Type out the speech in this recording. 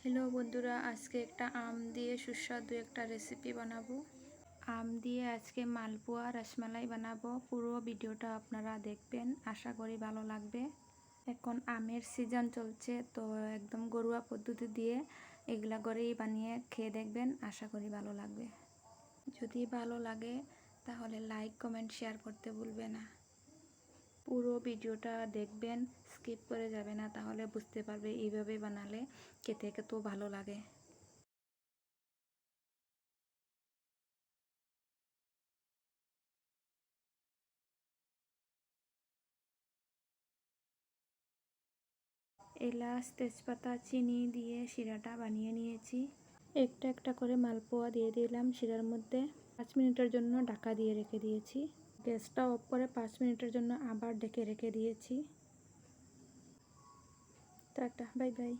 Hello বন্ধুরা, আজকে একটা আম দিয়ে সুস্বাদু একটা রেসিপি বানাবো। আম দিয়ে আজকে মালপোয়া রসমালাই বানাবো। পুরো ভিডিওটা আপনারা দেখবেন, আশা করি ভালো লাগবে। এখন আমের সিজন চলছে, তো একদম ঘরোয়া পদ্ধতি দিয়ে এগুলা করেই বানিয়ে খেয়ে দেখবেন, আশা করি ভালো লাগবে। যদি ভালো লাগে তাহলে লাইক কমেন্ট শেয়ার করতে ভুলবে না। পুরো ভিডিওটা দেখবেন, স্কিপ করে যাবে না, তাহলে বুঝতে পারবে এইভাবে বানালে খেতে কত ভালো লাগে। এলাচ, তেজপাতা, চিনি দিয়ে শিরাটা বানিয়ে নিয়েছি। একটা একটা করে মালপোয়া দিয়ে দিলাম শিরার মধ্যে। 5 মিনিটের জন্য ঢাকা দিয়ে রেখে দিয়েছি। গ্যাসটা অফ করে 5 মিনিটের জন্য আবার ঢেকে রেখে দিয়েছি। Tata, bye bye.